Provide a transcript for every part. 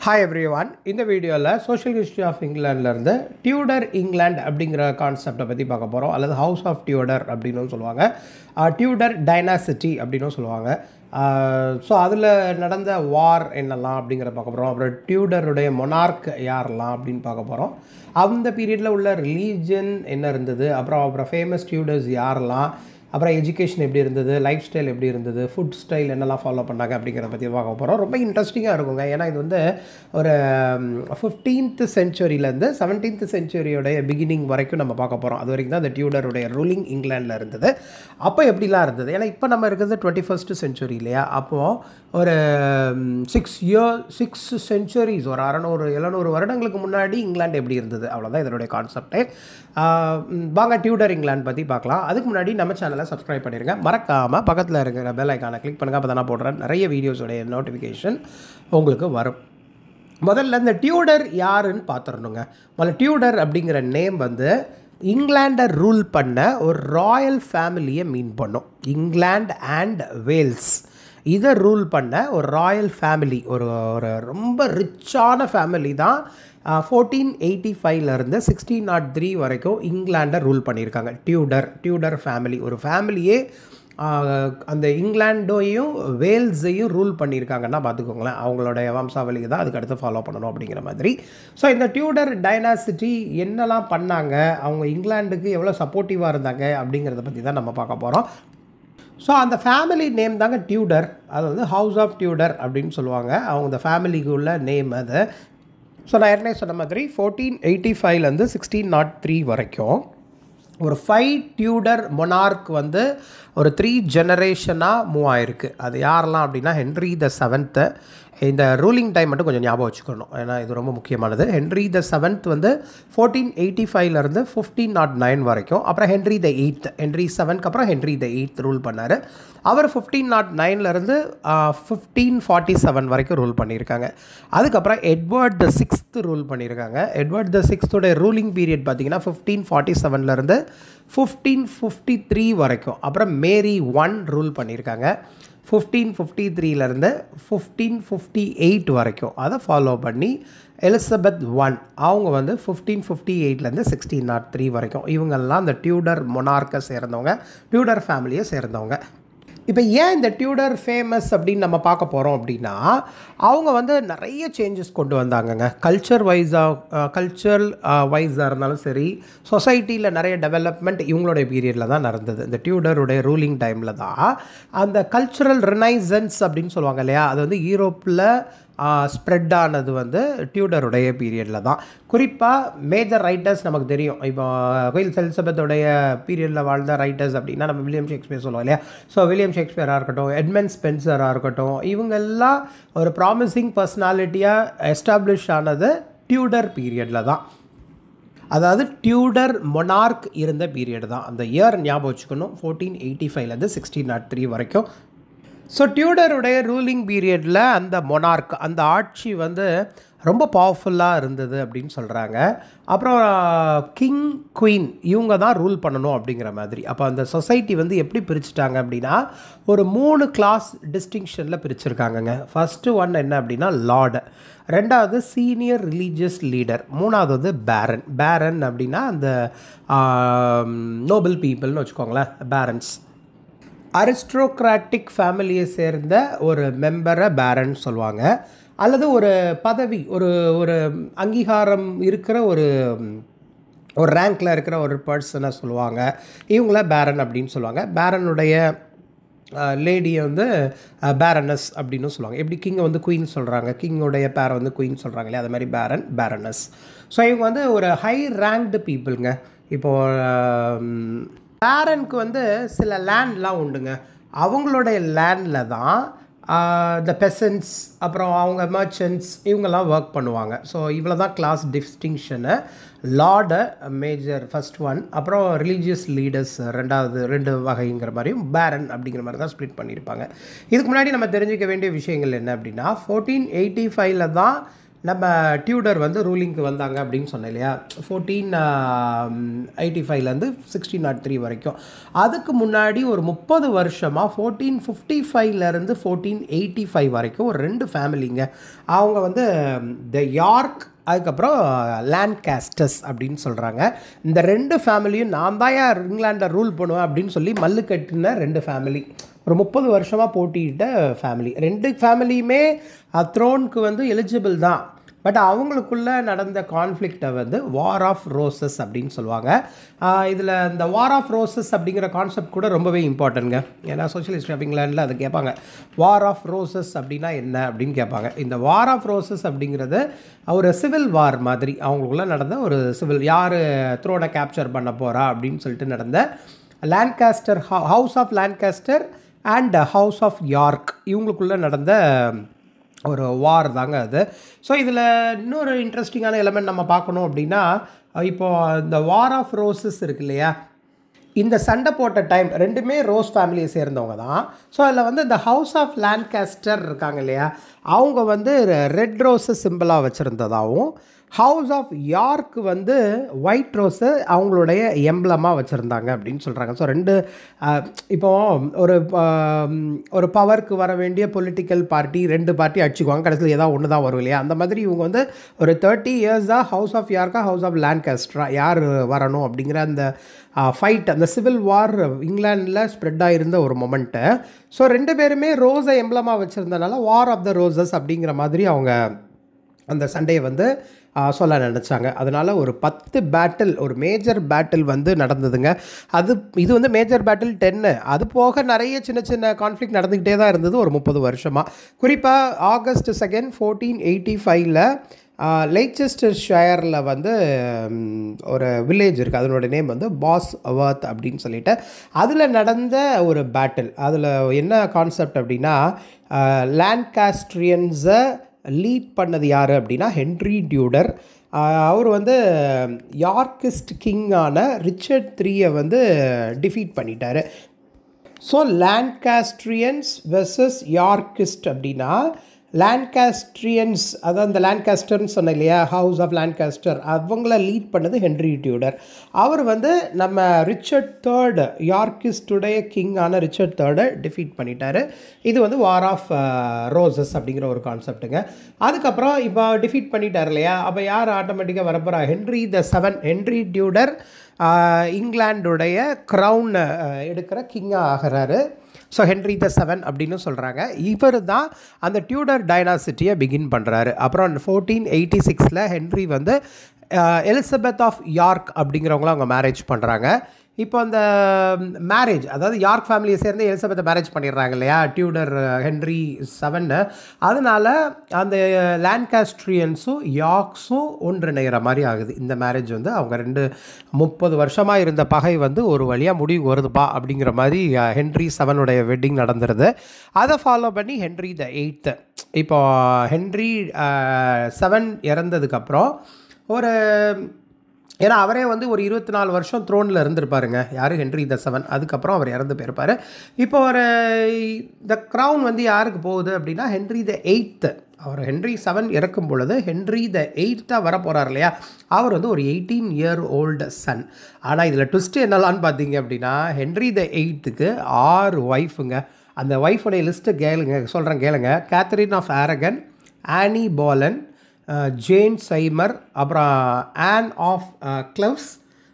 Hi everyone. In the video social history of England இருந்து Tudor England அப்படிங்கிற கான்செப்டை பற்றி பார்க்க போகிறோம். அல்லது ஹவுஸ் ஆஃப் டியூடர் அப்படின்னு சொல்லுவாங்க, டியூடர் டைனாசிட்டி அப்படின்னு சொல்லுவாங்க. ஸோ அதில் நடந்த வார் என்னெல்லாம் அப்படிங்கிறத பார்க்க போகிறோம். அப்புறம் டியூடருடைய மொனார்க் யாரெல்லாம் அப்படின்னு பார்க்க போகிறோம். அந்த பீரியடில் உள்ள ரிலீஜன் என்ன இருந்தது, அப்புறம் ஃபேமஸ் டியூடர்ஸ் யாரெல்லாம், அப்புறம் எஜுகேஷன் எப்படி இருந்தது, லைஃப் ஸ்டைல் எப்படி இருந்தது, ஃபுட் ஸ்டைல் என்னெல்லாம் ஃபாலோ பண்ணாங்க அப்படிங்கிறத பற்றி பார்க்க போகிறோம். ரொம்ப இன்ட்ரெஸ்டிங்காக இருக்குங்க. ஏன்னா இது வந்து ஒரு 15th சென்ச்சுரியிலேருந்து 17th சென்ச்சுரியோடைய பிகினிங் வரைக்கும் நம்ம பார்க்க போகிறோம். அது வரைக்கும் தான் அந்த டியூடருடைய ரூலிங் இங்கிலாண்டில் இருந்தது. அப்போ எப்படிலாம் இருந்தது, ஏன்னா இப்போ நம்ம இருக்கிறது 21st சென்ச்சுரி இல்லையா. அப்போது ஒரு 6 சென்ச்சுரிஸ், ஒரு 600-700 வருடங்களுக்கு முன்னாடி இங்கிலாந்து எப்படி இருந்தது, அவ்வளோதான் இதனுடைய கான்செப்டே. வாங்க டியூடர் இங்கிலாந்து பற்றி பார்க்கலாம். அதுக்கு முன்னாடி நம்ம சேனலை சப்ஸ்கிரைப் பண்ணிடுங்க. மறக்காமல் பக்கத்தில் இருக்கிற பெல் ஐக்கானை கிளிக் பண்ணுங்கள். அப்போ தான் நான் போடுறேன் நிறைய வீடியோஸோடைய நோட்டிஃபிகேஷன் உங்களுக்கு வரும். முதல்ல இந்த டியூடர் யாருன்னு பார்த்துடணுங்க. முதல்ல டியூடர் அப்படிங்கிற நேம் வந்து இங்கிலாண்டை ரூல் பண்ண ஒரு ராயல் ஃபேமிலியை மீன் பண்ணும். இங்கிலாந்து அண்ட் வேல்ஸ் இதை ரூல் பண்ண ஒரு ராயல் ஃபேமிலி, ஒரு ரொம்ப ரிச்சான ஃபேமிலி தான் 1485லேருந்து 1603 வரைக்கும் இங்கிலாண்டை ரூல் பண்ணியிருக்காங்க. டியூடர் ஃபேமிலி, ஒரு ஃபேமிலியே அந்த இங்கிலாண்டையும் வேல்ஸையும் ரூல் பண்ணியிருக்காங்கன்னா பார்த்துக்கோங்களேன். அவங்களுடைய வம்சாவளியை தான் அதுக்கு அடுத்து ஃபாலோ பண்ணணும் அப்படிங்கிற மாதிரி. ஸோ இந்த டியூடர் டைனாசிட்டி என்னெல்லாம் பண்ணாங்க, அவங்க இங்கிலாண்டுக்கு எவ்வளோ சப்போர்ட்டிவாக இருந்தாங்க அப்படிங்கிறத பற்றி தான் நம்ம பார்க்க போகிறோம். ஸோ அந்த ஃபேமிலி நேம் தாங்க டியூடர், அது வந்து ஹவுஸ் ஆஃப் டியூடர் அப்படின்னு சொல்லுவாங்க. அவங்க இந்த ஃபேமிலிக்கு உள்ள நேம் அது. ஸோ நான் ஏற்கனவே சொன்ன மாதிரி 1485லேருந்து 1603 வரைக்கும் ஒரு 5 டியூடர் மொனார்க் வந்து ஒரு 3 ஜெனரேஷனாக மூவ் ஆகிருக்கு. அது யாரெல்லாம் அப்படின்னா ஹென்ரி த 7th. இந்த ரூலிங் டைம் மட்டும் கொஞ்சம் ஞாபகம் வச்சுக்கணும், ஏன்னா இது ரொம்ப முக்கியமானது. ஹென்ரி த 7th வந்து 1485லேருந்து 1509 வரைக்கும். அப்புறம் ஹென்ரி த 8th, ஹென்ரி 7க்கு அப்புறம் ஹென்ரி த 8th ரூல் பண்ணார். அவர் 1509லேருந்து 1547 வரைக்கும் ரூல் பண்ணியிருக்காங்க. அதுக்கப்புறம் எட்வர்ட் த 6th ரூல் பண்ணியிருக்காங்க. எட்வர்ட் த 6th ரூலிங் பீரியட் பார்த்திங்கன்னா 1547லேருந்து 1553 வரைக்கும். அப்புறம் மேரி 1 ரூல் பண்ணியிருக்காங்க 1553லேருந்து 1558 வரைக்கும். அதை ஃபாலோ பண்ணி எலிசபெத் 1 அவங்க வந்து 1558லேருந்து 1603 வரைக்கும். இவங்கெல்லாம் அந்த டியூடர் மொனார்க்கை சேர்ந்தவங்க, டியூடர் ஃபேமிலியை சேர்ந்தவங்க. இப்போ ஏன் இந்த டியூடர் ஃபேமஸ் அப்படின்னு நம்ம பார்க்க போகிறோம் அப்படின்னா, அவங்க வந்து நிறைய சேஞ்சஸ் கொண்டு வந்தாங்கங்க. கல்ச்சரல் வைஸாக இருந்தாலும் சரி, சொசைட்டியில் நிறைய டெவலப்மெண்ட் இவங்களுடைய பீரியடில் தான் நடந்தது. இந்த டியூடருடைய ரூலிங் டைமில் தான் அந்த கல்ச்சுரல் ரினைசன்ஸ் அப்படின்னு சொல்லுவாங்க இல்லையா, அது வந்து யூரோப்பில் ஸ்ப்ரெட் ஆனது வந்து டியூடருடைய பீரியடில் தான். குறிப்பாக மேஜர் ரைட்டர்ஸ் நமக்கு தெரியும். இப்போ குயின் எலிசபெத்தோடைய பீரியடில் வாழ்ந்த ரைட்டர்ஸ் அப்படின்னா நம்ம வில்லியம் ஷேக்ஸ்பியர் சொல்லுவோம் இல்லையா. ஸோ வில்லியம் ஷேக்ஸ்பியராக இருக்கட்டும், எட்மண்ட் ஸ்பென்சராக இருக்கட்டும், இவங்கெல்லாம் ஒரு ப்ராமிசிங் பர்சனாலிட்டியாக எஸ்டாப்ளிஷ் ஆனது டியூடர் பீரியடில் தான். அதாவது டியூடர் மொனார்க் இருந்த பீரியட் தான். அந்த இயர் ஞாபகம் வச்சுக்கணும், 1485லேருந்து 1603 வரைக்கும். ஸோ டியூடருடைய ரூலிங் பீரியடில் அந்த மொனார்க், அந்த ஆட்சி வந்து ரொம்ப பவர்ஃபுல்லாக இருந்தது அப்படின்னு சொல்கிறாங்க. அப்புறம் கிங், குயின் இவங்க தான் ரூல் பண்ணணும் அப்படிங்கிற மாதிரி. அப்போ அந்த சொசைட்டி வந்து எப்படி பிரிச்சுட்டாங்க அப்படின்னா, ஒரு 3 கிளாஸ் டிஸ்டிங்ஷனில் பிரிச்சுருக்காங்கங்க. ஃபஸ்ட்டு ஒன் என்ன அப்படின்னா லார்டு, ரெண்டாவது சீனியர் ரிலீஜியஸ் லீடர், மூணாவது வந்து பேரன் அப்படின்னா அந்த நோபல் பீப்புள்னு வச்சுக்கோங்களேன், பேரன்ஸ். அரிஸ்டோக்ராட்டிக் ஃபேமிலியை சேர்ந்த ஒரு மெம்பரை பேரன் சொல்லுவாங்க, அல்லது ஒரு பதவி, ஒரு அங்கீகாரம் இருக்கிற ஒரு ரேங்கில் இருக்கிற ஒரு பர்சனை சொல்லுவாங்க. இவங்கள பேரன் அப்படின்னு சொல்லுவாங்க. பேரனுடைய லேடியை வந்து பேரனஸ் அப்படின்னு சொல்லுவாங்க. எப்படி கிங்கை வந்து குயின் சொல்கிறாங்க, கிங்குடைய பேரை வந்து குயின் சொல்கிறாங்க இல்லையா, அது மாதிரி பேரனஸ். ஸோ இவங்க வந்து ஒரு ஹை ரேங்க்டு பீப்புளுங்க. இப்போது பேரனுக்கு வந்து சில லேண்ட்லாம் உண்டுங்க. அவங்களுடைய லேண்டில் தான் த பெசன்ட்ஸ், அப்புறம் அவங்க மர்ச்சன்ட்ஸ் இவங்கெல்லாம் ஒர்க் பண்ணுவாங்க. ஸோ இவ்வளோ தான் class distinction. Lord major first one, அப்புறம் ரிலீஜியஸ் லீடர்ஸ் ரெண்டாவது 2 வகைங்கிற மாதிரியும் பேரன் அப்படிங்கிற மாதிரி தான் ஸ்ப்ளிட் பண்ணியிருப்பாங்க. இதுக்கு முன்னாடி நம்ம தெரிஞ்சிக்க வேண்டிய விஷயங்கள் என்ன அப்படின்னா, 1485ல் தான் நம்ம டியூடர் வந்து ரூலிங்க்கு வந்தாங்க அப்படின்னு சொன்னேன் இல்லையா, 1485லேருந்து 1603 வரைக்கும். அதுக்கு முன்னாடி ஒரு 30 வருஷமாக 1455லேருந்து 1485 வரைக்கும் ஒரு 2 ஃபேமிலிங்க. அவங்க வந்து த யார்க், அதுக்கப்புறம் லான்காஸ்டர்ஸ் அப்படின்னு சொல்கிறாங்க. இந்த 2 ஃபேமிலியும் நான் தான் இங்கிலாண்டை ரூல் பண்ணுவேன் அப்படின்னு சொல்லி மல்லு கட்டின 2 ஃபேமிலி, ஒரு 30 வருஷமாக போட்டியிட்ட ஃபேமிலி. 2 ஃபேமிலியுமே த்ரோனுக்கு வந்து எலிஜிபிள் தான். பட் அவங்களுக்குள்ளே நடந்த கான்ஃப்ளிக்டை வந்து வார் ஆஃப் ரோசஸ் அப்படின்னு சொல்லுவாங்க. இதில் இந்த வார் ஆஃப் ரோசஸ் அப்படிங்கிற கான்செப்ட் கூட ரொம்பவே இம்பார்ட்டன்ட்ங்க. ஏன்னா சோஷியலிஸ்ட் ஆஃப் இங்கிலாண்டில் அதை கேட்பாங்க, வார் ஆஃப் ரோசஸ் அப்படின்னா என்ன அப்படின்னு கேட்பாங்க. இந்த வார் ஆஃப் ரோசஸ் அப்படிங்கிறது ஒரு சிவில் வார் மாதிரி, அவங்களுக்குள்ளே நடந்த ஒரு சிவில், யார் த்ரோனை கேப்சர் பண்ண போகிறா அப்படின்னு சொல்லிட்டு நடந்த Lancaster, house of Lancaster and house of York, இவங்களுக்குள்ளே நடந்த ஒரு வார் தாங்க அது. ஸோ இதில் இன்னொரு இன்ட்ரெஸ்டிங்கான எலமெண்ட் நம்ம பார்க்கணும் அப்படின்னா, இப்போது இந்த வார் ஆஃப் ரோசஸ் இருக்கு இல்லையா, இந்த சண்டை போட்ட டைம் 2மே ரோஸ் ஃபேமிலியை சேர்ந்தவங்க தான். ஸோ அதில் வந்து இந்த ஹவுஸ் ஆஃப் லான்காஸ்டர் இருக்காங்க இல்லையா, அவங்க வந்து ரெட் ரோஸை சிம்பிளாக வச்சுருந்ததாகவும், ஹவுஸ் ஆஃப் யார்க்கு வந்து ஒயிட் ரோஸை அவங்களுடைய எம்ப்ளமாக வச்சுருந்தாங்க அப்படின்னு சொல்கிறாங்க. ஸோ 2 இப்போது ஒரு பவருக்கு வர வேண்டிய பொலிட்டிக்கல் பார்ட்டி 2 பார்ட்டி அடிச்சுக்குவாங்க, கடைசியில் ஏதாவது ஒன்று தான் வரும் இல்லையா. அந்த மாதிரி இவங்க வந்து ஒரு 30 இயர்ஸாக ஹவுஸ் ஆஃப் யார்க்கா ஹவுஸ் ஆஃப் லான்காஸ்டரா யார் வரணும் அப்படிங்கிற அந்த ஃபைட், அந்த சிவில் வார் இங்கிலாண்டில் ஸ்ப்ரெட் ஆகிருந்த ஒரு மொமெண்ட்டு. ஸோ 2 பேருமே ரோஸை எம்ப்ளமாக வச்சுருந்தனால வார் ஆஃப் த ரோசஸ் அப்படிங்கிற மாதிரி அவங்க அந்த சண்டையை வந்து சொல்ல நினச்சாங்க. அதனால் ஒரு 10 பேட்டில், ஒரு மேஜர் பேட்டில் வந்து நடந்ததுங்க. இது வந்து மேஜர் பேட்டில் 10. அது போக நிறைய சின்ன சின்ன கான்ஃப்ளிக்ட் நடந்துக்கிட்டே தான் இருந்தது ஒரு 30 வருஷமாக. குறிப்பாக ஆகஸ்ட் 2, 1485 லெய்செஸ்டர் ஷயரில் வந்து ஒரு வில்லேஜ் இருக்குது, அதனோட நேம் வந்து பாஸ்வர்த் அப்படின்னு சொல்லிட்டு, அதில் நடந்த ஒரு பேட்டில். அதில் என்ன கான்செப்ட் அப்படின்னா, லான்காஸ்ட்ரியன்ஸை லீட் பண்ணது யார் அப்படின்னா ஹென்ரி டியூடர். அவர் வந்து யார்கிஸ்ட் கிங்கான ரிச்சர்ட் 3 வந்து டிஃபீட் பண்ணிட்டார். ஸோ லான்காஸ்ட்ரியன்ஸ் வெர்சஸ் யார்கிஸ்ட் அப்படின்னா, லான்காஸ்ட்ரியன்ஸ், அதாவது இந்த லான்காஸ்டர்னு சொன்னேன் இல்லையா, ஹவுஸ் ஆஃப் லான்காஸ்டர், அவங்கள லீட் பண்ணது ஹென்ரி டியூடர். அவர் வந்து நம்ம ரிச்சர்ட் 3, யார்கிஸ்டுடைய கிங்கான ரிச்சர்ட் 3 டிஃபீட் பண்ணிட்டார். இது வந்து வார் ஆஃப் ரோசஸ் அப்படிங்கிற ஒரு கான்செப்ட்டுங்க. அதுக்கப்புறம் இப்போ டிஃபீட் பண்ணிட்டார் இல்லையா, அப்போ யார் ஆட்டோமேட்டிக்காக வரப்போகிறா, ஹென்ரி த 7. ஹென்ரி டியூடர் இங்கிலாண்டுடைய க்ரௌன் எடுக்கிற கிங்காக ஆகிறாரு. ஸோ ஹென்ரி த 7 அப்படின்னு சொல்கிறாங்க. இவர் தான் அந்த டியூடர் டைனாசிட்டியை பிகின் பண்ணுறாரு. அப்புறம் 1486 ஹென்ரி வந்து எலிசபெத் ஆஃப் யார்க் அப்படிங்கிறவங்கள அவங்க மேரேஜ் பண்ணுறாங்க. இப்போ அந்த மேரேஜ், அதாவது யார்க் ஃபேமிலியை சேர்ந்து எலிசபெத்தை மேரேஜ் பண்ணிடுறாங்க இல்லையா டியூடர் ஹென்ரி 7. அதனால் அந்த லான்காஸ்ட்ரியன்ஸும் யார்க்ஸும் ஒன்றிணைகிற மாதிரி ஆகுது. இந்த மேரேஜ் வந்து அவங்க 30 வருஷமாக இருந்த பகை வந்து ஒரு வழியாக முடிவு வருதுப்பா அப்படிங்கிற மாதிரி ஹென்ரி 7 வெட்டிங் நடந்துருது. அதை ஃபாலோ பண்ணி ஹென்ரி த 8. இப்போ ஹென்ரி 7 இறந்ததுக்கப்புறம் ஒரு, ஏன்னா அவரே வந்து ஒரு 24 வருஷம் த்ரோனில் இருந்திருப்பாருங்க, யார் ஹென்ரி த 7. அதுக்கப்புறம் அவர் இறந்து போயிருப்பார். இப்போ ஒரு இந்த க்ரௌன் வந்து யாருக்கு போகுது அப்படின்னா ஹென்ரி த 8. அவர் ஹென்ரி 7 இறக்கும் பொழுது ஹென்ரி த 8 வர போகிறார் இல்லையா, அவர் வந்து ஒரு 18 இயர் ஓல்டு சன். ஆனால் இதில் ட்விஸ்ட்டு என்னலான்னு பார்த்தீங்க அப்படின்னா, ஹென்ரி த 8க்கு 6 ஒய்ஃபுங்க. அந்த ஒய்ஃபுடைய லிஸ்ட்டு சொல்கிறேன் கேளுங்க. Catherine of Aragon, Anne Boleyn, Jane Seymour, அப்புறம் ஆன் ஆஃப் கிளவ்ஸ்,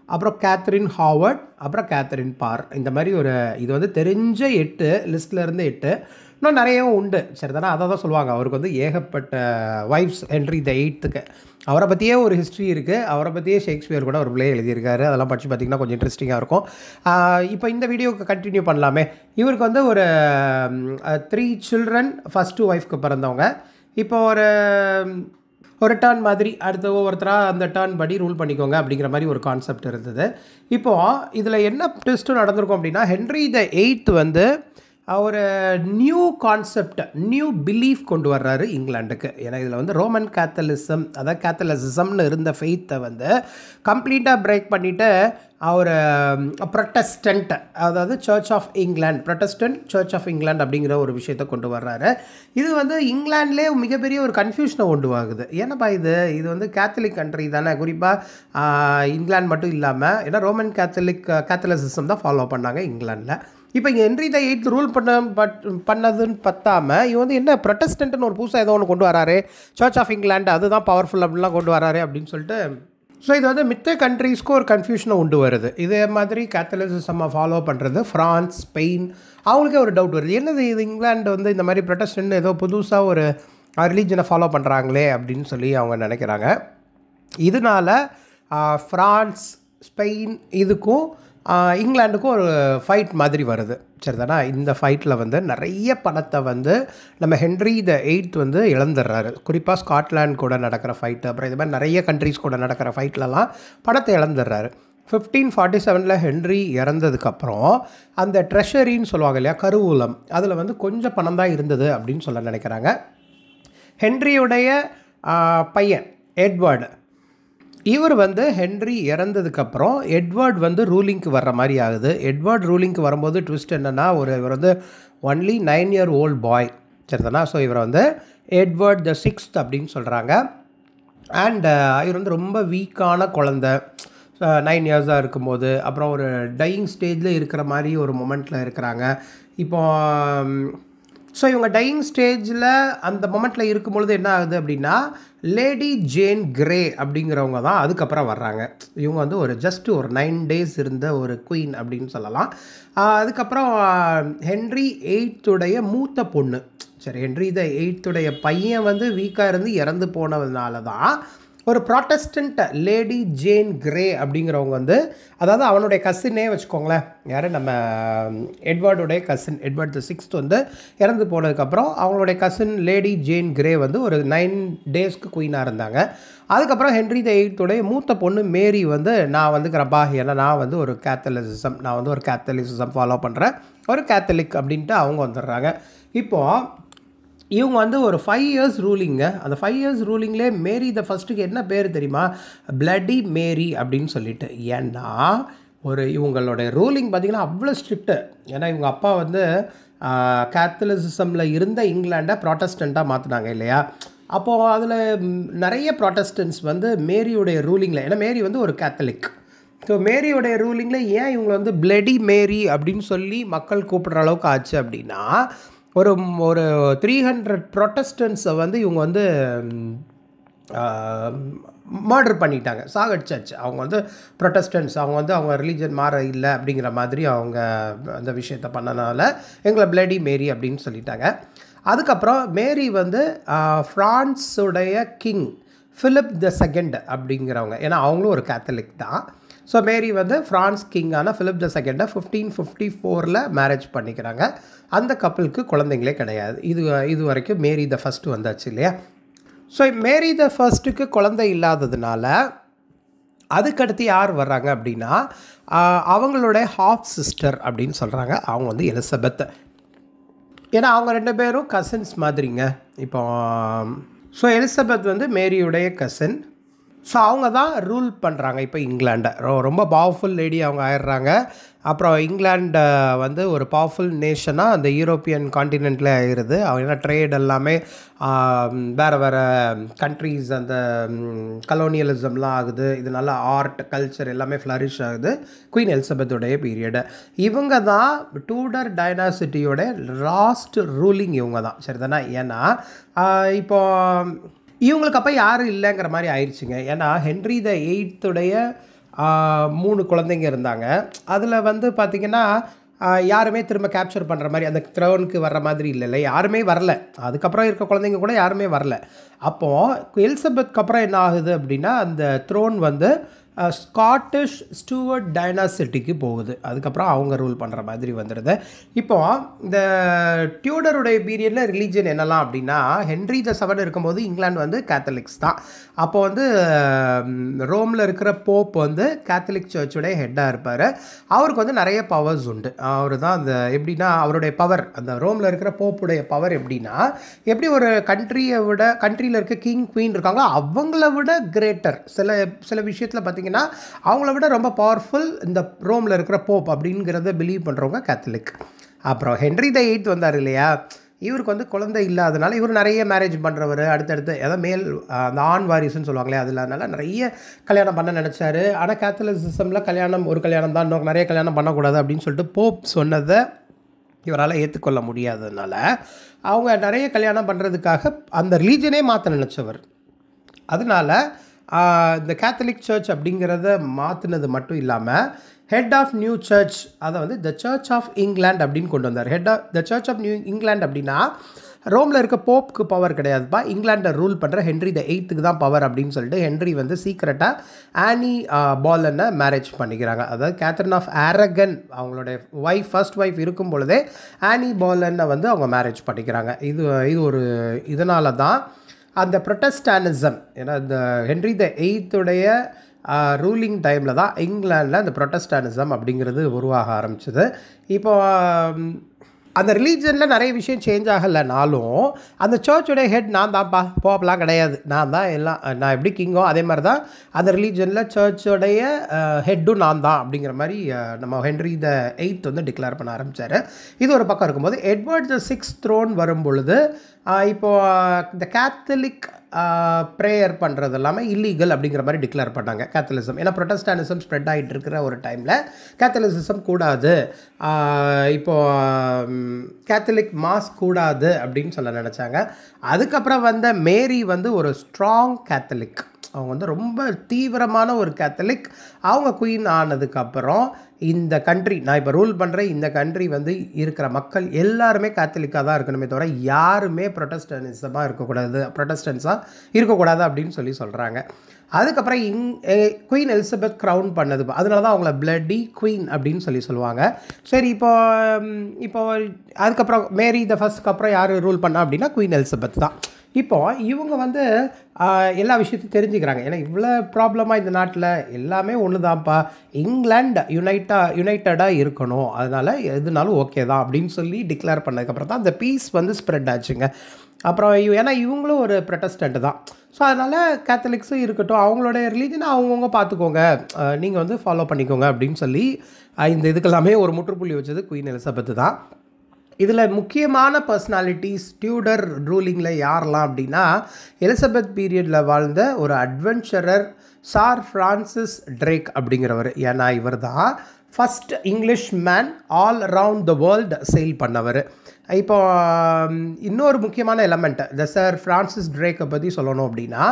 அப்புறம் கேத்தரின் ஹாவர்ட், அப்புறம் கேத்தரின் பார். இந்த மாதிரி ஒரு, இது வந்து தெரிஞ்ச 8 லிஸ்ட்டில் இருந்து 8, இன்னும் நிறையவும் உண்டு. சரி தானே, அதை தான் சொல்லுவாங்க, அவருக்கு வந்து ஏகப்பட்ட ஒய்ஃப்ஸ் ஹென்ரி த 8க்கு. அவரை பற்றியே ஒரு ஹிஸ்ட்ரி இருக்குது, அவரை பற்றியே ஷேக்ஸ்பியர் கூட ஒரு பிளே எழுதியிருக்காரு. அதெல்லாம் படித்து பார்த்திங்கன்னா கொஞ்சம் இன்ட்ரெஸ்டிங்காக இருக்கும். இப்போ இந்த வீடியோவுக்கு கண்டினியூ பண்ணலாமே. இவருக்கு வந்து ஒரு 3 சில்ட்ரன், ஃபஸ்ட்டு ஒய்ஃப்க்கு பிறந்தவங்க. இப்போ ஒரு டர்ன் மாதிரி அடுத்த ஒவ்வொருத்தராக அந்த டர்ன் படி ரூல் பண்ணிக்கோங்க அப்படிங்கிற மாதிரி ஒரு கான்செப்ட் இருந்தது. இப்போது இதில் என்ன ட்விஸ்ட்டு நடந்திருக்கும் அப்படின்னா, ஹென்ரி த 8 வந்து ஒரு நியூ கான்செப்ட், நியூ பிலீஃப் கொண்டு வர்றாரு இங்கிலாண்டுக்கு. ஏன்னா இதில் வந்து ரோமன் கேத்தலிசம், அதாவது கேத்தலிசிசம்னு இருந்த ஃபெய்த்தை வந்து கம்ப்ளீட்டாக பிரேக் பண்ணிவிட்டு அவர் ப்ரொட்டஸ்டன்ட், அதாவது church of England, protestant church of England அப்படிங்கிற ஒரு விஷயத்தை கொண்டு வர்றாரு. இது வந்து இங்கிலாண்ட்லேயே மிகப்பெரிய ஒரு கன்ஃபியூஷனை கொண்டு ஆகுது. ஏன்னாப்பா இது வந்து கேத்தலிக் கண்ட்ரி தானே, குறிப்பாக இங்கிலாந்து மட்டும் இல்லாமல், ஏன்னா ரோமன் கேத்தலிசிசம் தான் ஃபாலோ பண்ணாங்க இங்கிலாண்டில். இப்போ இங்கே ஹென்றி த எய்த் ரூல் பண்ணதுன்னு பத்தாமல் இவன் வந்து என்ன ப்ரொட்டஸ்டன்ட்னு ஒரு புதுசாக ஏதோ ஒன்று கொண்டு வராரு, சர்ச் ஆஃப் இங்கிலாந்து அதுதான் பவர்ஃபுல் அப்படின்லாம் கொண்டு வராரு அப்படின்னு சொல்லிட்டு. ஸோ இது வந்து மித்த கண்ட்ரீஸ்க்கும் ஒரு கன்ஃபியூஷனை உண்டு வருது. இதே மாதிரி கேத்தலிசிசம்மை ஃபாலோ பண்ணுறது ஃப்ரான்ஸ், ஸ்பெயின், அவங்களுக்கே ஒரு டவுட் வருது, என்னது இது இங்கிலாந்து வந்து இந்த மாதிரி ப்ரொட்டஸ்டன்ட் ஏதோ புதுசாக ஒரு ரிலீஜனை ஃபாலோ பண்ணுறாங்களே அப்படின்னு சொல்லி அவங்க நினைக்கிறாங்க. இதனால் ஃப்ரான்ஸ், ஸ்பெயின் இதுக்கும் இங்கிலாண்டுக்கும் ஒரு ஃபைட் மாதிரி வருது. சரிதானா? இந்த ஃபைட்டில் வந்து நிறைய பணத்தை வந்து நம்ம ஹென்றி த எய்த் வந்து இழந்துடுறாரு. குறிப்பாக ஸ்காட்லாண்ட் கூட நடக்கிற ஃபைட்டு, அப்புறம் இது மாதிரி நிறைய கண்ட்ரீஸ் கூட நடக்கிற ஃபைட்லலாம் பணத்தை இழந்துடுறாரு. 1547 ஹென்றி இறந்ததுக்கப்புறம் அந்த ட்ரெஷரின்னு சொல்லுவாங்க இல்லையா, கருவூலம், அதில் வந்து கொஞ்சம் பணம் தான் இருந்தது அப்படின்னு சொல்ல நினைக்கிறாங்க. ஹென்ரியுடைய பையன் எட்வர்டு, இவர் வந்து ஹென்றி இறந்ததுக்கப்புறம் எட்வர்ட் வந்து ரூலிங்க்கு வர்ற மாதிரி ஆகுது. எட்வர்ட் ரூலிங்க்கு வரும்போது ட்விஸ்ட் என்னென்னா, இவர் வந்து ஒன்லி 9 year old பாய். சரிதானா? ஸோ இவர் வந்து எட்வர்ட் த 6th அப்படின்னு சொல்கிறாங்க. அண்ட் இவர் வந்து ரொம்ப வீக்கான குழந்தை, 9 years இருக்கும்போது, அப்புறம் ஒரு டையிங் ஸ்டேஜில் இருக்கிற மாதிரி ஒரு மொமெண்ட்டில் இருக்கிறாங்க. இப்போ ஸோ இவங்க டையிங் ஸ்டேஜில் அந்த மொமெண்ட்டில் இருக்கும்பொழுது என்ன ஆகுது அப்படின்னா, லேடி ஜேன் கிரே அப்படிங்கிறவங்க தான் அதுக்கப்புறம் வர்றாங்க. இவங்க வந்து ஜஸ்ட் ஒரு 9 days இருந்த ஒரு குயின் அப்படின்னு சொல்லலாம். அதுக்கப்புறம் ஹென்றி எய்த்துடைய மூத்த பொண்ணு, சரி, ஹென்றி த எய்த்துடைய பையன் வந்து வீக்காக இருந்து இறந்து போனதுனால தான் ஒரு ப்ராட்டஸ்டன்ட் லேடி ஜேன் கிரே அப்படிங்கிறவங்க வந்து, அதாவது அவனுடைய கசினே வச்சுக்கோங்களேன், யார், நம்ம எட்வர்டுடைய கசின், எட்வர்ட் த 6th வந்து இறந்து போனதுக்கப்புறம் அவங்களுடைய கசின் லேடி ஜேன் கிரே வந்து ஒரு 9 daysக்கு குயினாக இருந்தாங்க. அதுக்கப்புறம் ஹென்றி த எய்த்துடைய மூத்த பொண்ணு மேரி வந்து, நான் வந்துக்கிறப்பா, ஏன்னா நான் வந்து ஒரு கேத்தலிசிசம் ஃபாலோ பண்ணுறேன், ஒரு கேத்தலிக் அப்படின்ட்டு அவங்க வந்துடுறாங்க. இப்போது இவங்க வந்து ஒரு 5 years ரூலிங்க. அந்த 5 years ரூலிங்லேயே மேரி த ஃபஸ்ட்டுக்கு என்ன பேர் தெரியுமா, பிளடி மேரி அப்படின்னு சொல்லிட்டு. ஏன்னா இவங்களுடைய ரூலிங் பார்த்திங்கன்னா அவ்வளோ ஸ்ட்ரிக்ட்டு. ஏன்னா இவங்க அப்பா வந்து கேத்தலிசிசமில் இருந்த இங்கிலாண்டை ப்ராட்டஸ்டண்ட்டாக மாற்றினாங்க இல்லையா. அப்போது அதில் நிறைய ப்ராட்டஸ்டன்ட்ஸ் வந்து மேரியுடைய ரூலிங்கில், ஏன்னா மேரி வந்து ஒரு கேத்தலிக், ஸோ மேரியோடைய ரூலிங்கில் ஏன் இவங்க வந்து பிளடி மேரி அப்படின்னு சொல்லி மக்கள் கூப்பிடுற அளவுக்கு ஆச்சு அப்படின்னா, ஒரு 300 ப்ரொட்டஸ்டன்ட்ஸை வந்து இவங்க வந்து மர்டர் பண்ணிட்டாங்க, சாகடிச்சாச்சு. அவங்க வந்து ப்ரொட்டஸ்டன்ட்ஸ், அவங்க ரிலீஜன் மாற இல்லை அப்படிங்கிற மாதிரி அவங்க அந்த விஷயத்தை பண்ணனால எங்களை பிளடி மேரி அப்படின்னு சொல்லிட்டாங்க. அதுக்கப்புறம் மேரி வந்து ஃப்ரான்ஸுடைய கிங் ஃபிலிப் த 2nd அப்படிங்கிறவங்க, ஏன்னா அவங்களும் ஒரு கேத்தலிக் தான். ஸோ மேரி வந்து ஃப்ரான்ஸ் கிங்கான ஃபிலிப் த 2nd 1554 மேரேஜ் பண்ணிக்கிறாங்க. அந்த கப்பலுக்கு குழந்தைங்களே கிடையாது. இது வரைக்கும் மேரி த 1st வந்தாச்சு இல்லையா. ஸோ மேரி த 1க்கு குழந்தை இல்லாததுனால அதுக்கடுத்து யார் வர்றாங்க அப்படின்னா, அவங்களுடைய ஹாஃப் சிஸ்டர் அப்படின்னு சொல்கிறாங்க, அவங்க வந்து எலிசபெத். ஏன்னா அவங்க 2 பேரும் கசின்ஸ் மாதிரிங்க. இப்போ ஸோ எலிசபெத் வந்து மேரியுடைய கசின். ஸோ அவங்க தான் ரூல் பண்ணுறாங்க இப்போ இங்கிலாண்டை. ரொம்ப பவர்ஃபுல் லேடி அவங்க ஆயிடுறாங்க. அப்புறம் இங்கிலாண்டை வந்து ஒரு பவர்ஃபுல் நேஷனாக அந்த யூரோப்பியன் காண்டினென்ட்டில் ஆயிடுது. அவங்க என்ன ட்ரேட் எல்லாமே வேறு கண்ட்ரீஸ், அந்த கலோனியலிசம்லாம் ஆகுது. இது நல்லா ஆர்ட், கல்ச்சர் எல்லாமே ஃப்ளரிஷ் ஆகுது குயின் எலிசபெத்துடைய பீரியடு. இவங்க தான் டூடர் டைனாசிட்டியோட லாஸ்ட் ரூலிங் இவங்க தான். சரிதானா? ஏன்னா இப்போ இவங்களுக்கு அப்போ யாரும் இல்லைங்கிற மாதிரி ஆயிடுச்சுங்க. ஏன்னா ஹென்றி த எய்த்துடைய 3 குழந்தைங்க இருந்தாங்க. அதில் வந்து பார்த்திங்கன்னா யாருமே திரும்ப கேப்சர் பண்ணுற மாதிரி அந்த த்ரோனுக்கு வர்ற மாதிரி இல்லை, யாருமே வரல. அதுக்கப்புறம் இருக்க குழந்தைங்க கூட யாருமே வரல. அப்போது எலிசபெத்க்கு அப்புறம் என்ன ஆகுது அப்படின்னா, அந்த த்ரோன் வந்து ஸ்காட்டிஷ் ஸ்டூவர்ட் டைனாசிட்டிக்கு போகுது. அதுக்கப்புறம் அவங்க ரூல் பண்ணுற மாதிரி வந்துடுது. இப்போது இந்த டியூடருடைய பீரியடில் ரிலீஜன் என்னலாம் அப்படின்னா, ஹென்ரி த 7 இருக்கும்போது இங்கிலாந்து வந்து கேத்தலிக்ஸ் தான். அப்போ வந்து ரோமில் இருக்கிற போப் வந்து கேத்தலிக் சர்ச்சுடைய ஹெட்டாக இருப்பார். அவருக்கு வந்து நிறைய பவர்ஸ் உண்டு. அவர் தான் அந்த எப்படின்னா அவருடைய பவர், அந்த ரோமில் இருக்கிற போப்புடைய பவர் எப்படின்னா, எப்படி ஒரு கண்ட்ரியில் இருக்க கிங் குவீன் இருக்காங்களோ அவங்கள விட கிரேட்டர் சில விஷயத்தில் பார்த்தீங்கன்னா அவங்கள விட ரொம்ப பவர்ஃபுல் இந்த ரோமில் இருக்கிற போப் அப்படிங்கிறத பிலீவ் பண்ணுறவங்க கேத்தலிக். அப்புறம் ஹென்ரி த 8 வந்தார் இல்லையா, இவருக்கு வந்து குழந்தை இல்லாதனால இவர் நிறைய மேரேஜ் பண்ணுறவர், அடுத்தடுத்து ஏதாவது மேல் அந்த ஆண் வாரிசுன்னு சொல்லுவாங்களே அதில், அதனால் நிறைய கல்யாணம் பண்ண நினச்சாரு. ஆனால் கேத்தலிசிசமில் ஒரு கல்யாணம் தான், இன்னும் நிறைய கல்யாணம் பண்ணக்கூடாது அப்படின்னு சொல்லிட்டு போப் சொன்னதை இவரால் ஏற்றுக்கொள்ள முடியாததுனால அவங்க நிறைய கல்யாணம் பண்ணுறதுக்காக அந்த ரிலீஜனே மாற்ற நினச்சவர். அதனால் இந்த கேத்தலிக் சர்ச் அப்படிங்கிறத மாற்றினது மட்டும் இல்லாமல் ஹெட் ஆஃப் நியூ சர்ச், அதை வந்து த சர்ச் ஆஃப் இங்கிலாந்து அப்படின்னு கொண்டு வந்தார். The church of new England அப்படின்னா ரோமில் இருக்க போப்புக்கு பவர் கிடையாதுப்பா, இங்கிலாண்டை ரூல் பண்ணுற ஹென்ரி த 8க்கு தான் பவர் அப்படின்னு சொல்லிட்டு ஹென்ரி வந்து சீக்ரெட்டாக ஆனி பாலனை மேரேஜ் பண்ணிக்கிறாங்க. அதாவது கேத்ரின் ஆஃப் அரகன் அவங்களுடைய ஃபர்ஸ்ட் ஒய்ஃப் இருக்கும் பொழுதே ஆனி பாலனை வந்து அவங்க மேரேஜ் பண்ணிக்கிறாங்க. இது ஒரு இதனால தான் அந்த ப்ரொட்டஸ்டானிசம், ஏன்னா இந்த ஹென்ரி த 8உடைய ரூலிங் டைமில் தான் இங்கிலாண்டில் அந்த ப்ரொட்டஸ்டானிசம் அப்படிங்கிறது உருவாக ஆரம்பிச்சது. இப்போ அந்த ரிலீஜனில் நிறைய விஷயம் சேஞ்ச் ஆகலைனாலும் அந்த சர்ச்சுடைய ஹெட் நான் தான்ப்பா, போப்பெலாம் கிடையாது, நான் தான் எல்லாம், நான் எப்படி கிங்கோ அதே மாதிரி தான் அந்த ரிலீஜனில் சர்ச்சுடைய ஹெட்டும் நான் தான் அப்படிங்கிற மாதிரி நம்ம ஹென்ரி த 8 வந்து டிக்ளேர் பண்ண ஆரம்பித்தார். இது ஒரு பக்கம் இருக்கும்போது எட்வர்ட் த 6 த்ரோன் வரும் பொழுது இப்போது இந்த கேத்தலிக் ப்ரேயர் பண்ணுறது எல்லாமே இல்லீகல் அப்படிங்கிற மாதிரி டிக்ளேர் பண்ணாங்க கேத்தலிசம். ஏன்னா ப்ரொட்டஸ்டானிசம் ஸ்ப்ரெட் ஆகிட்டு இருக்கிற ஒரு டைமில் கேத்தலிசிசம் கூடாது, இப்போது கேத்தலிக் மாஸ் கூடாது அப்படின்னு சொல்ல நினச்சாங்க. அதுக்கப்புறம் வந்த மேரி வந்து ஒரு ஸ்ட்ராங் கேத்தலிக், அவங்க வந்து ரொம்ப தீவிரமான ஒரு கேத்தலிக். அவங்க குயின் ஆனதுக்கப்புறம் இந்த கண்ட்ரி, நான் இப்போ ரூல் பண்ணுறேன், இந்த கண்ட்ரி வந்து இருக்கிற மக்கள் எல்லாருமே கேத்தலிக்காக தான் இருக்கணுமே தவிர யாருமே ப்ரொட்டஸ்டன்ஸாக இருக்கக்கூடாது அப்படின்னு சொல்கிறாங்க. அதுக்கப்புறம் குயின் எலிசபெத் க்ரௌன் பண்ணது, அதனால தான் அவங்கள பிளட்டி குயின் அப்படின்னு சொல்லுவாங்க. சரி, இப்போ அதுக்கப்புறம் மேரி த ஃபர்ஸ்ட்க்கு அப்புறம் யார் ரூல் பண்ணா அப்படின்னா குயின் எலிசபெத் தான். இப்போது இவங்க வந்து எல்லா விஷயத்தையும் தெரிஞ்சுக்கிறாங்க. ஏன்னா இவ்வளோ ப்ராப்ளமாக இந்த நாட்டில் எல்லாமே ஒன்று தான்ப்பா, இங்கிலாந்து யுனைட்டடாக இருக்கணும், அதனால் எதுனாலும் ஓகே தான் அப்படின்னு சொல்லி டிக்ளேர் பண்ணதுக்கப்புறம் தான் அந்த பீஸ் வந்து ஸ்ப்ரெட் ஆச்சுங்க. அப்புறம் ஏன்னா இவங்களும் ஒரு ப்ரொட்டஸ்டன்ட் தான், ஸோ அதனால் கேத்தலிக்ஸும் இருக்கட்டும், அவங்களோட ரிலீஜனை அவங்கவுங்க பார்த்துக்கோங்க, நீங்கள் வந்து ஃபாலோ பண்ணிக்கோங்க அப்படின்னு சொல்லி இந்த இதுக்கெல்லாமே ஒரு முற்றுப்புள்ளி வச்சது குயின் எலிசபெத்து தான். இதில் முக்கியமான பர்சனாலிட்டிஸ் டியூடர் ரூலிங்கில் யாரெல்லாம் அப்படின்னா, எலிசபெத் பீரியடில் வாழ்ந்த ஒரு அட்வென்ச்சரர் சார் ஃப்ரான்சிஸ் ட்ரேக் அப்படிங்கிறவர். ஏன்னா இவர் தான் first English man all around the world sail பண்ணவர். இப்போ இன்னொரு முக்கியமான எலமெண்ட் த சார் ஃப்ரான்சிஸ் ட்ரேக்கை பற்றி சொல்லணும் அப்படின்னா,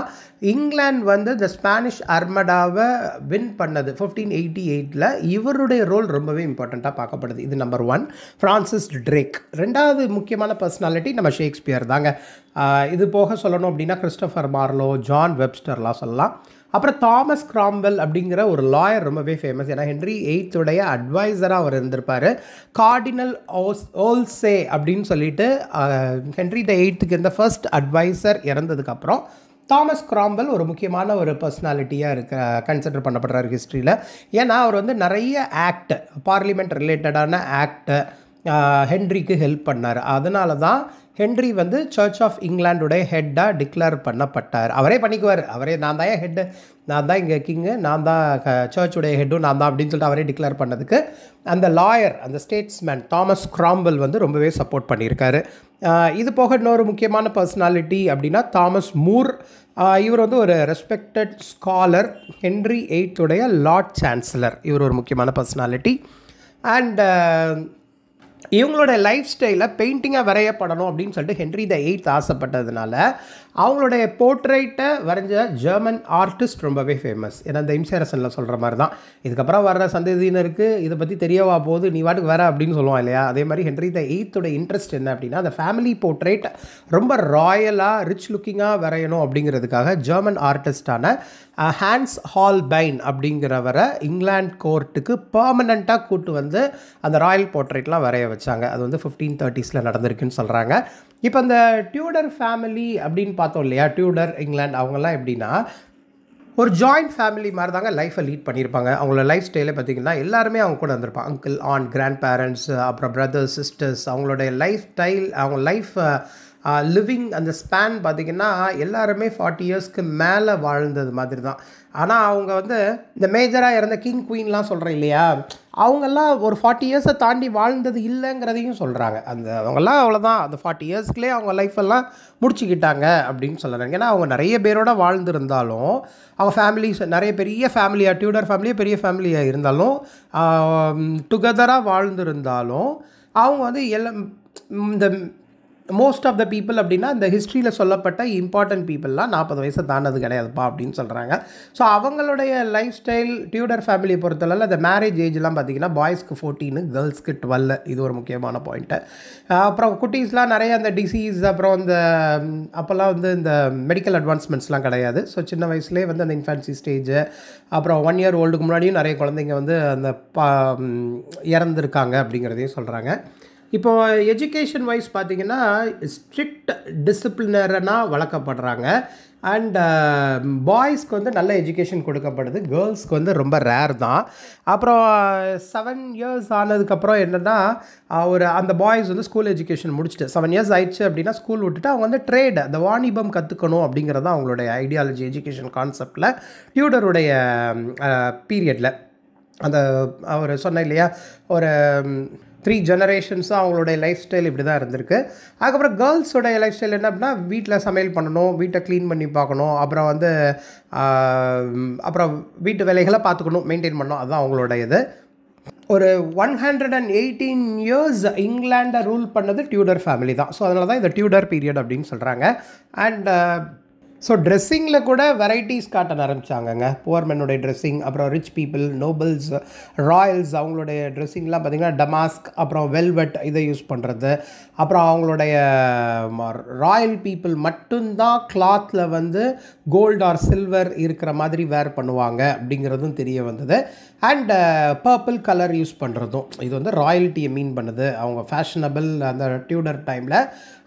இங்கிலாந்து வந்து த ஸ்பானிஷ் அர்மடாவை வின் பண்ணது 1588 இவருடைய ரோல் ரொம்பவே இம்பார்ட்டண்ட்டாக பார்க்கப்படுது. இது நம்பர் 1 ஃப்ரான்சிஸ் ட்ரேக். ரெண்டாவது முக்கியமான பர்சனாலிட்டி நம்ம ஷேக்ஸ்பியர் தாங்க. இது போக சொல்லணும் அப்படின்னா கிறிஸ்டோஃபர் மார்லோ, ஜான் வெப்ஸ்டர்லாம் சொல்லலாம். அப்புறம் தாமஸ் கிராம்வெல் அப்படிங்கிற ஒரு லாயர் ரொம்பவே ஃபேமஸ். ஏன்னா ஹென்ரி 8உடைய அட்வைசராக அவர் இருந்திருப்பார். கார்டினல் ஓல்சே அப்படின்னு சொல்லிட்டு ஹென்ரி த 8க்கு இருந்த ஃபர்ஸ்ட் அட்வைசர் இறந்ததுக்கப்புறம் தாமஸ் கிராம்வெல் ஒரு முக்கியமான ஒரு பர்சனாலிட்டியாக கன்சிடர் பண்ணப்படுறார் ஹிஸ்ட்ரியில். ஏன்னா அவர் வந்து நிறைய பார்லிமெண்ட் ரிலேட்டடான ஆக்டை ஹென்ரிக்கு ஹெல்ப் பண்ணார். அதனால தான் ஹென்ரி வந்து சர்ச் ஆஃப் இங்கிலாண்டுடைய ஹெட்டாக டிக்ளேர் பண்ணப்பட்டார். அவரே பண்ணிக்குவார், நான் தான் ஹெட்டு, நான் தான் இங்கே கிங்கு, நான் தான் சர்ச்சுடைய ஹெட்டும் நான் தான் அப்படின்னு சொல்லிட்டு அவரே டிக்ளேர் பண்ணதுக்கு அந்த லாயர், அந்த ஸ்டேட்ஸ்மேன் தாமஸ் கிராம்வெல் வந்து ரொம்பவே சப்போர்ட் பண்ணியிருக்காரு. இது போக இன்னொரு முக்கியமான பர்சனாலிட்டி அப்படின்னா தாமஸ் மூர். இவர் வந்து ஒரு ரெஸ்பெக்டட் ஸ்காலர், ஹென்ரி 8உடைய லார்ட் சான்சலர். இவர் ஒரு முக்கியமான பர்சனாலிட்டி. அண்ட் இவங்களோட லைஃப் ஸ்டைலை பெயிண்டிங்காக வரையப்படணும் அப்படின்னு சொல்லிட்டு ஹென்ரி த எயித் ஆசைப்பட்டதுனால அவங்களுடைய போர்ட்ரைட்டை வரைஞ்ச ஜெர்மன் ஆர்டிஸ்ட் ரொம்பவே ஃபேமஸ். ஏன்னா இந்த இம்சேரசனில் சொல்கிற மாதிரி தான், இதுக்கப்புறம் வர்ற சந்ததியினருக்கு இதை பற்றி தெரியவா போகுது, நீ வாட்டுக்கு வேற அப்படின்னு சொல்லுவான் இல்லையா. அதே மாதிரி ஹென்ரி த எயித்தோட இன்ட்ரெஸ்ட் என்ன அப்படின்னா, அந்த ஃபேமிலி போர்ட்ரைட் ரொம்ப ராயலாக ரிச் லுக்கிங்காக வரையணும் அப்படிங்கிறதுக்காக ஜெர்மன் ஆர்டிஸ்டான ஹான்ஸ் ஹால்பைன் அப்படிங்கிறவரை இங்கிலாந்து கோர்ட்டுக்கு பர்மனெண்ட்டாக கூட்டு வந்து அந்த ராயல் போர்ட்ரேட்லாம் வரைய வச்சாங்க. அது வந்து 1530s நடந்திருக்குன்னு சொல்கிறாங்க. இப்போ இந்த டியூடர் ஃபேமிலி அப்படின்னு பார்த்தோம் இல்லையா, டியூடர் இங்கிலாந்து அவங்கெல்லாம் எப்படின்னா ஒரு ஜாயிண்ட் ஃபேமிலி மாதிரி தாங்க லைஃப்பை லீட் பண்ணியிருப்பாங்க. அவங்களோட லைஃப் ஸ்டைலை பார்த்திங்கன்னா எல்லாருமே அவங்க கூட வந்திருப்பாங்க. அங்கிள், ஆண்ட், கிராண்ட் பேரண்ட்ஸ், அப்புறம் பிரதர்ஸ், சிஸ்டர்ஸ். அவங்களுடைய லைஃப் ஸ்டைல், அவங்க லைஃப் லிவிங் அந்த ஸ்பேன் பார்த்திங்கன்னா எல்லாருமே 40 இயர்ஸ்க்கு மேலே வாழ்ந்தது மாதிரி தான். ஆனால் அவங்க வந்து இந்த மேஜராக இறந்த கிங் குவீன்லாம் சொல்கிறேன் இல்லையா, அவங்கெல்லாம் ஒரு 40 இயர்ஸை தாண்டி வாழ்ந்தது இல்லைங்கிறதையும் சொல்கிறாங்க. அவங்கெல்லாம் அவ்வளோதான், அந்த 40 இயர்ஸ்க்குள்ளே அவங்க லைஃப்பெல்லாம் முடிச்சுக்கிட்டாங்க அப்படின்னு சொல்கிறாங்க. ஏன்னா அவங்க நிறைய பேரோட வாழ்ந்துருந்தாலும், அவங்க ஃபேமிலிஸ் நிறைய பெரிய ஃபேமிலியாக, டியூடர் ஃபேமிலியே பெரிய ஃபேமிலியாக இருந்தாலும், டுகெதராக வாழ்ந்துருந்தாலும் அவங்க வந்து எல்லாம் இந்த மோஸ்ட் ஆஃப் த பீப்புள் அப்படின்னா இந்த ஹிஸ்ட்ரியில் சொல்லப்பட்ட இம்பார்ட்டன்ட் பீப்புளெலாம் 40 வயசை தாண்டது கிடையாதுப்பா அப்படின்னு சொல்கிறாங்க. ஸோ அவங்களுடைய லைஃப் ஸ்டைல் டியூடர் ஃபேமிலியை பொறுத்தளவில் அந்த மேரேஜ் ஏஜ்லாம் பார்த்திங்கன்னா பாய்ஸ்க்கு 14, கேர்ள்ஸ்க்கு 12. இது ஒரு முக்கியமான பாயிண்ட்டு. அப்புறம் குட்டீஸ்லாம் நிறைய அந்த டிசீஸ், அப்புறம் இந்த அப்போல்லாம் வந்து இந்த மெடிக்கல் அட்வான்ஸ்மெண்ட்ஸ்லாம் கிடையாது. ஸோ சின்ன வயசுலேயே வந்து அந்த இன்ஃபேன்சி ஸ்டேஜு, அப்புறம் 1 இயர் ஓல்டுக்கு முன்னாடியும் நிறைய குழந்தைங்க வந்து அந்த இறந்துருக்காங்க அப்படிங்கிறதையும் சொல்கிறாங்க. இப்போ எஜுகேஷன் வைஸ் பார்த்திங்கன்னா ஸ்ட்ரிக்ட் டிசிப்ளினராக வளர்க்கப்படுறாங்க. அண்ட் பாய்ஸ்க்கு வந்து நல்ல எஜுகேஷன் கொடுக்கப்படுது, கேர்ள்ஸ்க்கு வந்து ரொம்ப ரேர் தான். அப்புறம் 7 இயர்ஸ் ஆனதுக்கப்புறம் என்னென்னா அந்த பாய்ஸ் வந்து ஸ்கூல் எஜுகேஷன் முடிச்சுட்டு 7 இயர்ஸ் ஆயிடுச்சு அப்படின்னா ஸ்கூல் விட்டுட்டு அவங்க வந்து ட்ரேட், அந்த வாணிபம் கற்றுக்கணும் அப்படிங்கிறது தான் அவங்களுடைய ஐடியாலஜி எஜுகேஷன் கான்செப்டில் டியூடருடைய பீரியடில். அந்த அவர் சொன்ன இல்லையா, ஒரு 3 ஜெனரேஷன்ஸாக அவங்களுடைய லைஃப் ஸ்டைல் இப்படி தான் இருந்திருக்கு. அதுக்கப்புறம் கேர்ள்ஸோடைய லைஃப் ஸ்டைல் என்ன அப்படின்னா, வீட்டில் சமையல் பண்ணணும், வீட்டை க்ளீன் பண்ணி பார்க்கணும், அப்புறம் வந்து அப்புறம் வீட்டு வேலைகளை பார்த்துக்கணும், மெயின்டைன் பண்ணணும். அதுதான் அவங்களோட இது. ஒரு 118 இயர்ஸ் இங்கிலாண்டை ரூல் பண்ணது டியூடர் ஃபேமிலி தான். ஸோ அதனால தான் இந்த டியூடர் பீரியட் அப்படின்னு சொல்கிறாங்க. அண்ட் ஸோ ட்ரெஸ்ஸிங்கில் கூட வெரைட்டிஸ் காட்ட ஆரம்பித்தாங்கங்க. புவர் மென்னுடைய ட்ரெஸ்ஸிங், அப்புறம் ரிச் பீப்புள், நோபல்ஸ், ராயல்ஸ் அவங்களுடைய ட்ரெஸ்ஸிங்லாம் பார்த்திங்கன்னா டமாஸ்க், அப்புறம் வெல்வெட் இதை யூஸ் பண்ணுறது. அப்புறம் அவங்களுடைய ராயல் பீப்புள் மட்டும்தான் கிளாத்தில் வந்து கோல்டு ஆர் சில்வர் இருக்கிற மாதிரி வேர் பண்ணுவாங்க அப்படிங்கிறதும் தெரிய வந்தது. அண்ட் பர்பிள் கலர் யூஸ் பண்ணுறதும் இது வந்து ராயல்ட்டியை மீன் பண்ணுது. அவங்க ஃபேஷனபிள் அந்த டியூடர் டைமில்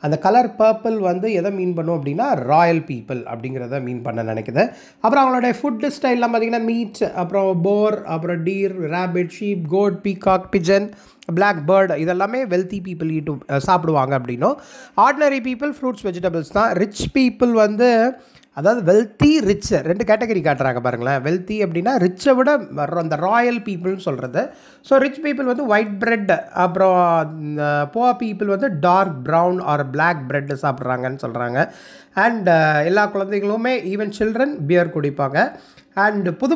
அந்த கலர் பர்பிள் வந்து எதை மீன் பண்ணும் அப்படின்னா ராயல் பீப்புள் அப்படிங்கிறத மீன் பண்ண நினைக்குது. அப்புறம் அவங்களுடைய ஃபுட்டு ஸ்டைல்லாம் பார்த்திங்கன்னா மீட், அப்புறம் போர், அப்புறம் deer, rabbit, sheep, goat, peacock, pigeon, blackbird இதெல்லாமே வெல்த்தி பீப்புள் சாப்பிடுவாங்க அப்படின்னும். ஆர்டினரி பீப்புள் ஃப்ரூட்ஸ், வெஜிடபிள்ஸ் தான். ரிச் பீப்புள் வந்து அதாவது வெல்த்தி, ரிச் 2 கேட்டகரி காட்டுறாங்க பாருங்களேன். வெல்த்தி அப்படின்னா ரிச்சை விட அந்த ராயல் பீப்புள்னு சொல்கிறது. ஸோ ரிச் பீப்புள் வந்து ஒயிட் பிரெட், அப்புறம் புவர் பீப்புள் வந்து dark brown or black bread சாப்பிட்றாங்கன்னு சொல்கிறாங்க. அண்ட் எல்லா குழந்தைகளுமே ஈவன் சில்ட்ரன் பியர் குடிப்பாங்க. அண்ட் புது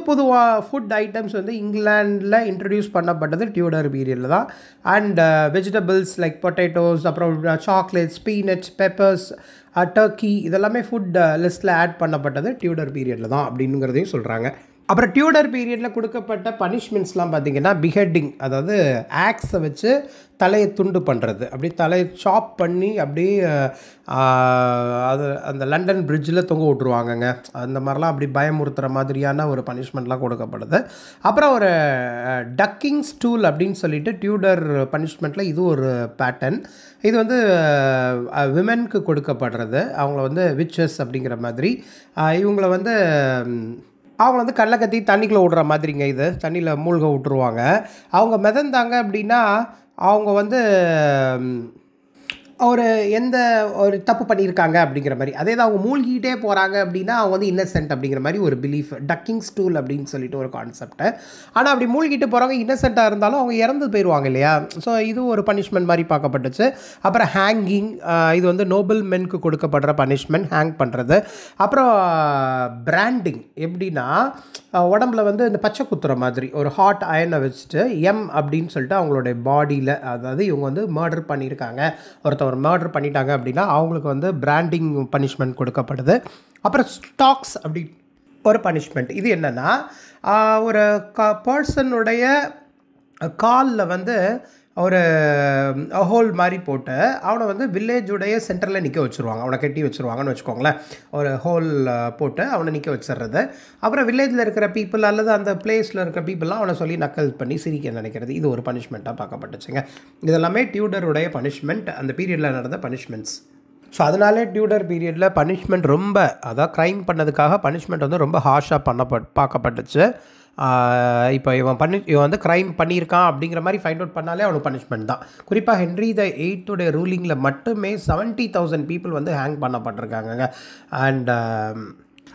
ஃபுட் ஐட்டம்ஸ் வந்து இங்கிலாண்டில் இன்ட்ரடியூஸ் பண்ணப்பட்டது டியூடர் பீரியடில் தான். அண்ட் வெஜிடபிள்ஸ் லைக் பொட்டேட்டோஸ், அப்புறம் சாக்லேட்ஸ், பீனட்ஸ், பெப்பர்ஸ், டர்க்கி இதெல்லாமே ஃபுட் லிஸ்ட்டில் ஆட் பண்ணப்பட்டது டியூடர் பீரியடில் தான் அப்படிங்கிறதையும் சொல்கிறாங்க. அப்புறம் டியூடர் பீரியடில் கொடுக்கப்பட்ட பனிஷ்மெண்ட்ஸ்லாம் பார்த்திங்கன்னா பிஹெட்டிங், அதாவது ஆக்ஸை வச்சு தலையை துண்டு பண்ணுறது, அப்படி தலையை சாப் பண்ணி அப்படியே அது அந்த லண்டன் பிரிட்ஜில் தொங்க விட்ருவாங்கங்க. அந்த மாதிரிலாம் அப்படி பயமுறுத்துகிற மாதிரியான ஒரு பனிஷ்மெண்ட்லாம் கொடுக்கப்படுது. அப்புறம் ஒரு டக்கிங் ஸ்டூல் அப்படின்னு சொல்லிட்டு டியூடர் பனிஷ்மெண்ட்டில் இது ஒரு பேட்டர்ன். இது வந்து விமென்க்கு கொடுக்கப்படுறது. அவங்கள வந்து விச்சஸ் அப்படிங்கிற மாதிரி இவங்கள வந்து அவங்க வந்து கல்லை கத்தி தண்ணிக்குள்ளே விடுற மாதிரிங்க. இது தண்ணியில் மூழ்க விட்டுருவாங்க. அவங்க மிதந்தாங்க அப்படின்னா அவங்க வந்து ஒரு எந்த ஒரு தப்பு பண்ணியிருக்காங்க அப்படிங்கிற மாதிரி. அதே தான் அவங்க மூழ்கிட்டே போகிறாங்க அப்படின்னா அவங்க வந்து இன்னசென்ட் அப்படிங்கிற மாதிரி ஒரு பிலீஃப். டக்கிங் ஸ்டூல் அப்படின்னு சொல்லிட்டு ஒரு கான்செப்ட்டு. ஆனால் அப்படி மூழ்கிட்டு போகிறவங்க இன்னசென்ட்டாக இருந்தாலும் அவங்க இறந்து போயிடுவாங்க இல்லையா? ஸோ இது ஒரு பனிஷ்மெண்ட் மாதிரி பார்க்கப்பட்டுச்சு. அப்புறம் ஹேங்கிங், இது வந்து நோபல் மென்க்கு கொடுக்கப்படுற பனிஷ்மெண்ட், ஹேங் பண்ணுறது. அப்புறம் பிராண்டிங் எப்படின்னா உடம்புல வந்து இந்த பச்சை குத்துற மாதிரி ஒரு ஹாட் அயனை வச்சுட்டு அப்படின்னு சொல்லிட்டு அவங்களுடைய பாடியில், அதாவது இவங்க வந்து மர்டர் பண்ணியிருக்காங்க, ஒருத்தவர் மர்டர் பண்ணிட்டாங்க அப்படின்னா அவங்களுக்கு வந்து பிராண்டிங் பனிஷ்மெண்ட் கொடுக்கப்படுது. அப்புறம் ஸ்டாக்ஸ் அப்படி ஒரு பனிஷ்மெண்ட். இது என்னென்னா ஒரு பர்சனுடைய காலில் வந்து ஒரு ஹோல் மாதிரி போட்டு அவனை வந்து வில்லேஜுடைய சென்டரில் நிற்க வச்சுருவாங்க. அவனை கட்டி வச்சுருவாங்கன்னு வச்சுக்கோங்களேன். ஒரு ஹோல் போட்டு அவனை நிற்க வச்சிடுறது. அப்புறம் வில்லேஜில் இருக்கிற பீப்புள் அல்லது அந்த பிளேஸில் இருக்கிற பீப்புளெலாம் அவனை சொல்லி நக்கல் பண்ணி சிரிக்க நினைக்கிறது. இது ஒரு பனிஷ்மெண்ட்டாக பார்க்கப்பட்டுச்சுங்க. இதெல்லாமே டியூடருடைய பனிஷ்மெண்ட், அந்த பீரியடில் நடந்த பனிஷ்மெண்ட்ஸ். ஸோ அதனாலே டியூடர் பீரியடில் பனிஷ்மெண்ட் ரொம்ப, அதாவது க்ரைம் பண்ணதுக்காக பனிஷ்மெண்ட் வந்து ரொம்ப ஹார்ஷாக பார்க்கப்பட்டுச்சு. இப்போ இவன் வந்து க்ரைம் பண்ணியிருக்கான் அப்படிங்கிற மாதிரி ஃபைண்ட் அவுட் பண்ணாலே அவனுக்கு பனிஷ்மெண்ட் தான். குறிப்பாக ஹென்ரி த 8th ரூலிங்கில் மட்டுமே 70,000 பீப்புள் வந்து ஹேங் பண்ணப்பட்டிருக்காங்க. அண்ட்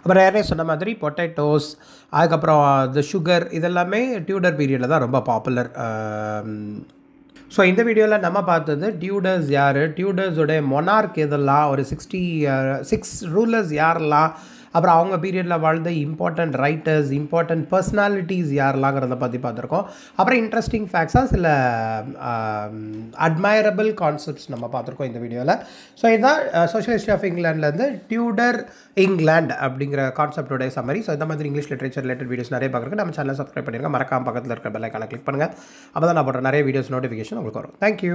அப்புறம் யாரே சொன்ன மாதிரி பொட்டேட்டோஸ், அதுக்கப்புறம் இந்த சுகர், இதெல்லாமே டியூடர் பீரியடில் தான் ரொம்ப பாப்புலர். ஸோ இந்த வீடியோவில் நம்ம பார்த்தது டியூடர்ஸ் யார், டியூடர்ஸோடைய மொனார்க் எதெல்லாம், ஒரு 66 ரூலர்ஸ் யாரெல்லாம், அப்புறம் அவங்க பீரியடில் வாழ்ந்த இம்பார்ட்டண்ட் ரைட்டர்ஸ், இம்பார்ட்டண்ட் பர்சனாலிட்டிஸ் யாரெல்லாங்கிறத பற்றி பார்த்துருக்கோம். அப்புறம் இன்ட்ரெஸ்டிங் ஃபேக்ட்ஸாக சில அட்மைரபிள் கான்செப்ட்ஸ் நம்ம பார்த்துருக்கோம் இந்த வீடியோவில். ஸோ இதுதான் சோஷியல் ஹிஸ்ட்ரி ஆஃப் இங்கிலாண்ட்லேருந்து டியூடர் இங்கிலாந்து அப்படிங்கிற கான்செப்டோடைய சம்மரி. ஸோ இந்த மாதிரி இங்கிலீஷ் லிட்ரேச்சர் ரிலேட்டட் வீடியோஸ் நிறைய பார்க்குறதுக்கு நம்ம சேனலை சப்ஸ்கிரைப் பண்ணிடுங்க. மறக்காம பக்கத்தில் இருக்கிற பெல் ஐகானை கிளிக் பண்ணுங்கள். அப்போ தான் நான் போடுற நிறைய வீடியோஸ் நோட்டிஃபிகேஷன் உங்களுக்கு வரும். தேங்க்யூ.